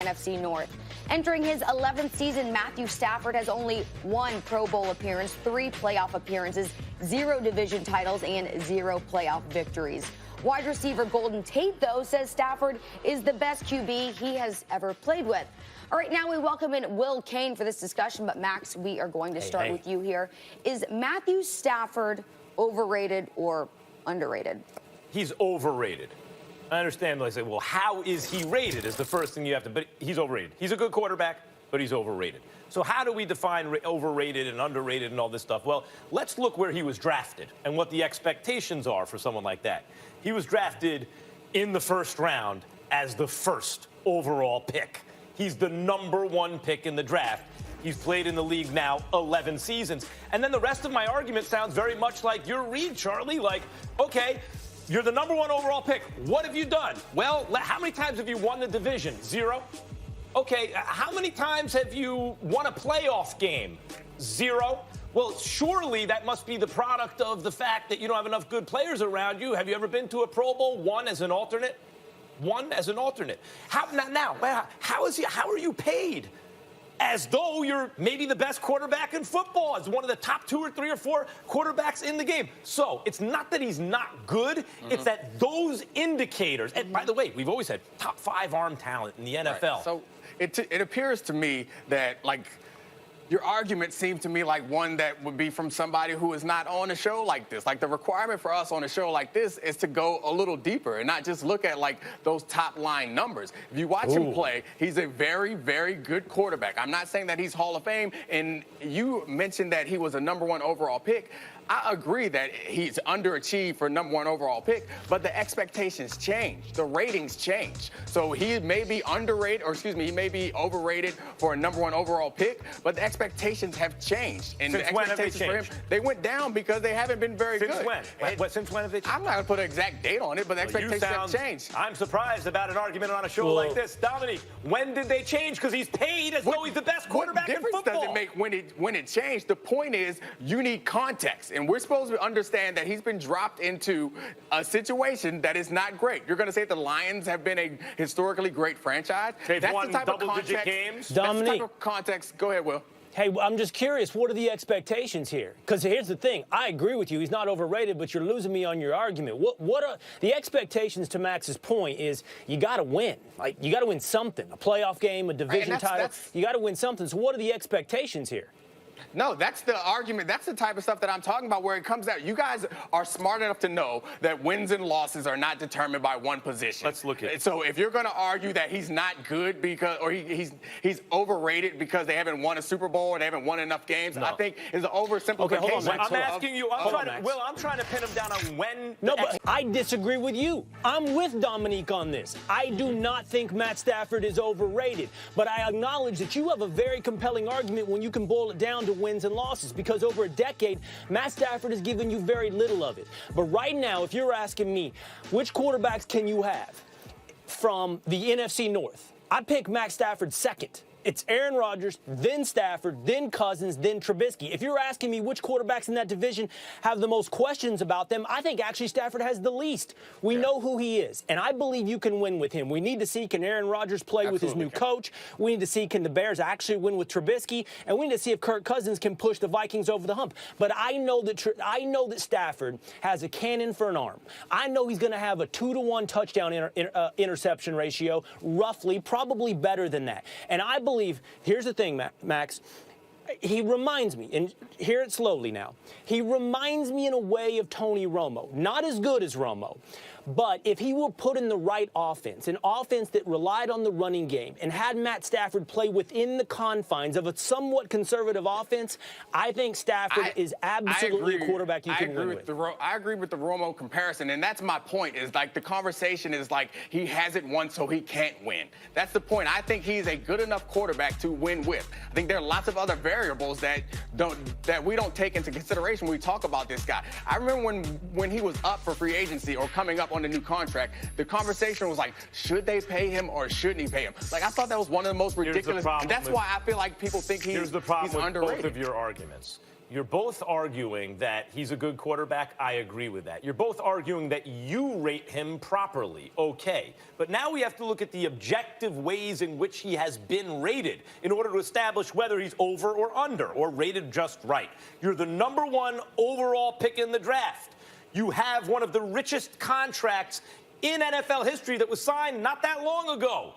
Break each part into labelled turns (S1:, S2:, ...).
S1: NFC North. Entering his 11th season, Matthew Stafford has only 1 Pro Bowl appearance, 3 playoff appearances, 0 division titles, and 0 playoff victories. Wide receiver Golden Tate, though, says Stafford is the best QB he has ever played with. All right, now we welcome in Will Cain for this discussion, but Max, we are going to start with you here. Is Matthew Stafford overrated or underrated?
S2: He's overrated. I understand, like, say, well, how is he rated is the first thing you have to, but he's overrated. He's a good quarterback, but he's overrated. So how do we define overrated and underrated and all this stuff? Well, let's look where he was drafted and what the expectations are for someone like that. He was drafted in the first round as the first overall pick. He's the #1 pick in the draft. He's played in the league now 11 seasons. And then the rest of my argument sounds very much like your read, Charlie. Like, okay, you're the #1 overall pick. What have you done? Well, how many times have you won the division? 0. Okay, how many times have you won a playoff game? 0. Well, surely that must be the product of the fact that you don't have enough good players around you. Have you ever been to a Pro Bowl? 1 as an alternate? 1 as an alternate. How are you paid? As though you're maybe the best quarterback in football, as one of the top 2 or 3 or 4 quarterbacks in the game. So it's not that he's not good, it's that those indicators, and by the way, we've always had top 5 arm talent in the NFL.
S3: Right. So it appears to me that, like, your argument seemed to me like one that would be from somebody who is not on a show like this. Like, the requirement for us on a show like this is to go a little deeper and not just look at, like, those top-line numbers. If you watch him play, he's a very, very good quarterback. I'm not saying that he's Hall of Fame, and you mentioned that he was a #1 overall pick. I agree that he's underachieved for #1 overall pick, but the expectations change. The ratings change. So he may be underrated, or excuse me, he may be overrated for a #1 overall pick, but the expectations have changed. And
S2: Since
S3: the expectations for him, they went down because they haven't been very good.
S2: Since when? Since when have they changed?
S3: I'm not going to put an exact date on it, but the expectations have changed.
S2: I'm surprised about an argument on a show like this. Dominique, when did they change? Because he's paid as though he's the best quarterback in football.
S3: What difference does it make when it changed? The point is, you need context. And we're supposed to understand that he's been dropped into a situation that is not great. You're going to say the Lions have been a historically great franchise?
S2: They've won double-digit games.
S3: That's the type of context. Go ahead, Will.
S4: Hey, I'm just curious, what are the expectations here? Because here's the thing. I agree with you. He's not overrated, but you're losing me on your argument. What are the expectations, to Max's point, is you got to win. Like, you got to win something. A playoff game, a division title. You got to win something. So what are the expectations here?
S3: No, that's the argument. That's the type of stuff that I'm talking about, where it comes out. You guys are smart enough to know that wins and losses are not determined by one position.
S2: Let's look at it.
S3: So if you're going to argue that he's not good because, or he's overrated because they haven't won a Super Bowl or they haven't won enough games, I think is an oversimplification.
S4: Okay, hold on, Max.
S2: I'm asking you. I'm trying to pin him down on when.
S4: No, but I disagree with you. I'm with Dominique on this. I do not think Matt Stafford is overrated, but I acknowledge that you have a very compelling argument when you can boil it down to wins and losses, because over a decade, Matt Stafford has given you very little of it. But right now, if you're asking me, which quarterbacks can you have from the NFC North? I'd pick Matt Stafford second. It's Aaron Rodgers, then Stafford, then Cousins, then Trubisky. If you're asking me which quarterbacks in that division have the most questions about them, I think actually Stafford has the least. We know who he is, and I believe you can win with him. We need to see, can Aaron Rodgers play with his new coach? We need to see, can the Bears actually win with Trubisky? And we need to see if Kirk Cousins can push the Vikings over the hump. But I know that Stafford has a cannon for an arm. I know he's going to have a 2-to-1 touchdown interception ratio, roughly, probably better than that. And I believe, here's the thing, Max, he reminds me, and hear it slowly now, he reminds me in a way of Tony Romo. Not as good as Romo, but if he were put in the right offense, an offense that relied on the running game and had Matt Stafford play within the confines of a somewhat conservative offense, I think Stafford is absolutely a quarterback you can win with.
S3: I agree with the Romo comparison, and that's my point, is like the conversation is like he hasn't won so he can't win. That's the point. I think he's a good enough quarterback to win with. I think there are lots of other variables that we don't take into consideration when we talk about this guy. I remember when he was up for free agency or coming up on the new contract, the conversation was like, should they pay him or shouldn't he pay him? Like, I thought that was one of the most ridiculous. That's why I feel like people think he's underrated.
S2: Here's the problem with both of your arguments. You're both arguing that he's a good quarterback. I agree with that. You're both arguing that you rate him properly. Okay. But now we have to look at the objective ways in which he has been rated in order to establish whether he's over or under or rated just right. You're the #1 overall pick in the draft. You have one of the richest contracts in NFL history that was signed not that long ago.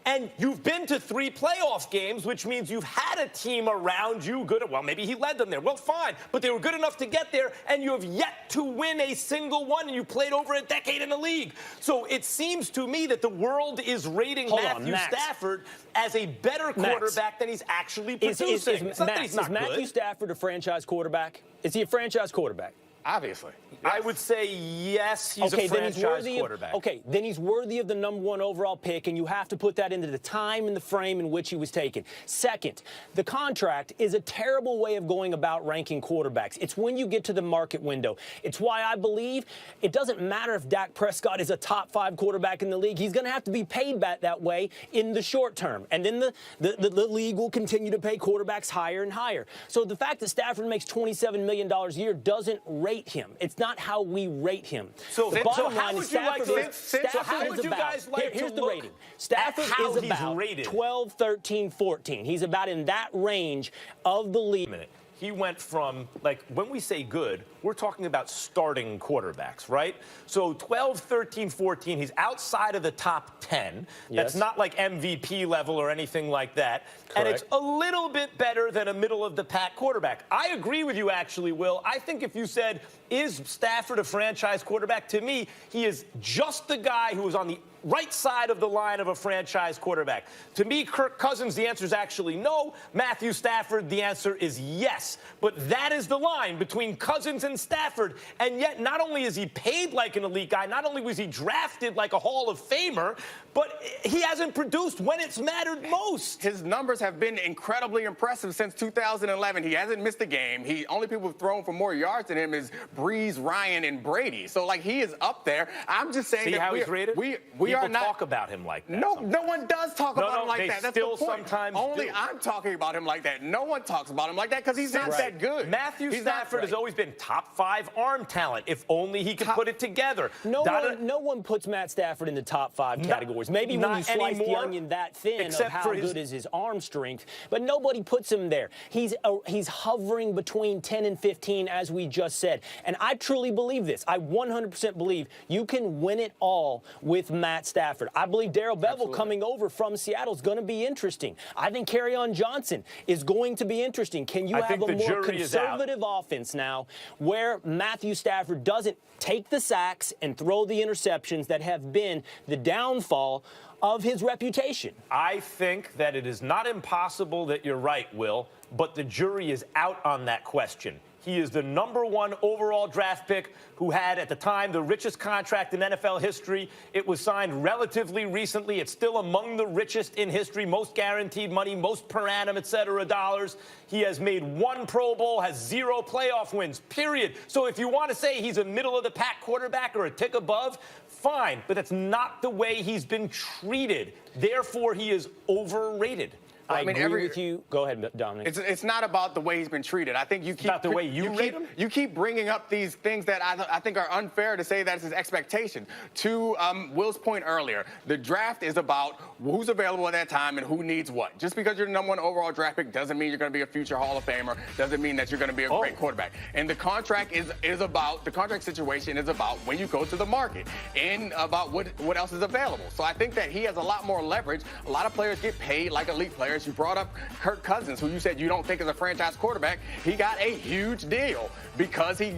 S2: And you've been to 3 playoff games, which means you've had a team around you good. Well, maybe he led them there. Well, fine. But they were good enough to get there, and you have yet to win a single one, and you played over a decade in the league. So it seems to me that the world is rating Matthew Stafford as a better quarterback than he's actually producing.
S4: Is Matthew Stafford a franchise quarterback? Is he a franchise quarterback?
S3: Obviously.
S2: I would say yes, he's a franchise quarterback.
S4: Then he's worthy of the #1 overall pick, and you have to put that into the time and the frame in which he was taken. Second, the contract is a terrible way of going about ranking quarterbacks. It's when you get to the market window. It's why I believe it doesn't matter if Dak Prescott is a top 5 quarterback in the league. He's going to have to be paid that way in the short term. And then the league will continue to pay quarterbacks higher and higher. So the fact that Stafford makes $27 million a year doesn't rate him. It's not how we rate him.
S2: So
S4: the bottom line is Stafford
S2: here's
S4: the rating. Stafford is about
S2: rated.
S4: 12, 13, 14. He's about in that range of the league.
S2: He went from, like, when we say good, we're talking about starting quarterbacks, right? So 12, 13, 14, he's outside of the top 10.
S4: Yes.
S2: That's not like MVP level or anything like that.
S4: Correct.
S2: And it's a little bit better than a middle-of-the-pack quarterback. I agree with you, actually, Will. I think if you said, is Stafford a franchise quarterback? To me, he is just the guy who is on the right side of the line of a franchise quarterback. To me, Kirk Cousins, the answer is actually no. Matthew Stafford, the answer is yes. But that is the line between Cousins and Stafford. And yet, not only is he paid like an elite guy, not only was he drafted like a Hall of Famer, but he hasn't produced when it's mattered most.
S3: His numbers have been incredibly impressive since 2011. He hasn't missed a game. Only people who've thrown for more yards than him is Breeze, Ryan, and Brady. So, like, he is up there. I'm just saying
S2: See how he's rated?
S3: We are not
S2: talk about him like that.
S3: No one does talk about him like that. That's
S2: still
S3: the point.
S2: Sometimes
S3: Only
S2: do.
S3: I'm talking about him like that. No one talks about him like that because he's not that good.
S2: Matthew Stafford has always been top 5 arm talent. If only he could put it together.
S4: No one puts Matt Stafford in the top 5 categories. Maybe when you slice the onion that thin of how good is his arm strength, but nobody puts him there. He's hovering between 10 and 15, as we just said. And I truly believe this. I 100% believe you can win it all with Matt Stafford. I believe Darrell Bevell coming over from Seattle is going to be interesting. I think Kerryon Johnson is going to be interesting. Can you have a more conservative offense now where Matthew Stafford doesn't take the sacks and throw the interceptions that have been the downfall of his reputation?
S2: I think that it is not impossible that you're right, Will, but the jury is out on that question. He is the #1 overall draft pick who had, at the time, the richest contract in NFL history. It was signed relatively recently. It's still among the richest in history, most guaranteed money, most per annum, et cetera, dollars. He has made 1 Pro Bowl, has 0 playoff wins, period. So if you want to say he's a middle-of-the-pack quarterback or a tick above, fine. But that's not the way he's been treated. Therefore, he is overrated.
S4: I agree with you. Go ahead, Dominic.
S3: It's not about the way he's been treated. I think you keep
S2: not the way you rate him.
S3: You keep bringing up these things that I think are unfair to say that's his expectation. To Will's point earlier, the draft is about who's available at that time and who needs what. Just because you're the #1 overall draft pick doesn't mean you're going to be a future Hall of Famer. Doesn't mean that you're going to be a great quarterback. And the contract the contract situation is about when you go to the market and about what else is available. So I think that he has a lot more leverage. A lot of players get paid like elite players. You brought up Kirk Cousins, who you said you don't think is a franchise quarterback. He got a huge deal because he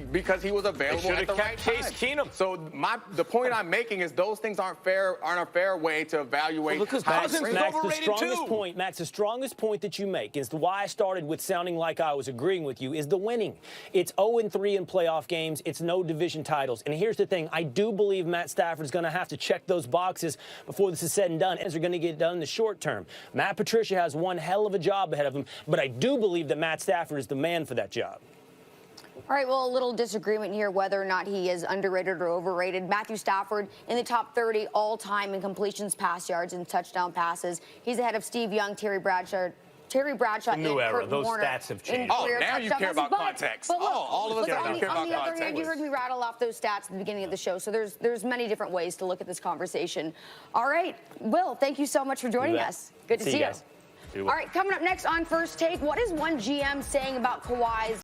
S3: was available at the right time.
S2: Case Keenum.
S3: So the point I'm making is those things aren't a fair way to evaluate.
S2: Because
S4: Max, the strongest point that you make is why I started with sounding like I was agreeing with you is the winning. It's 0-3 in playoff games. It's no division titles. And here's the thing. I do believe Matt Stafford is going to have to check those boxes before this is said and done, as they're going to get done in the short term. Matt Patricia has one hell of a job ahead of him, but I do believe that Matt Stafford is the man for that job.
S1: All right, well, a little disagreement here whether or not he is underrated or overrated. Matthew Stafford in the top 30 all-time in completions, pass yards, and touchdown passes. He's ahead of Steve Young, Terry Bradshaw, Terry Bradshaw and
S2: New era.
S1: Kurt
S2: Those
S1: Warner
S2: stats have
S1: in
S2: changed.
S3: Oh,
S1: career
S3: now you
S1: touchdowns.
S3: care about
S1: But
S3: context.
S1: look,
S3: All of us
S1: look,
S3: now
S1: on
S3: care about
S1: the other
S3: context.
S1: hand, you heard me rattle off those stats at the beginning of the show, so there's many different ways to look at this conversation. All right, Will, thank you so much for joining us. Good to see you.
S2: Guys.
S1: All right, coming up next on First Take, what is one GM saying about Kawhi's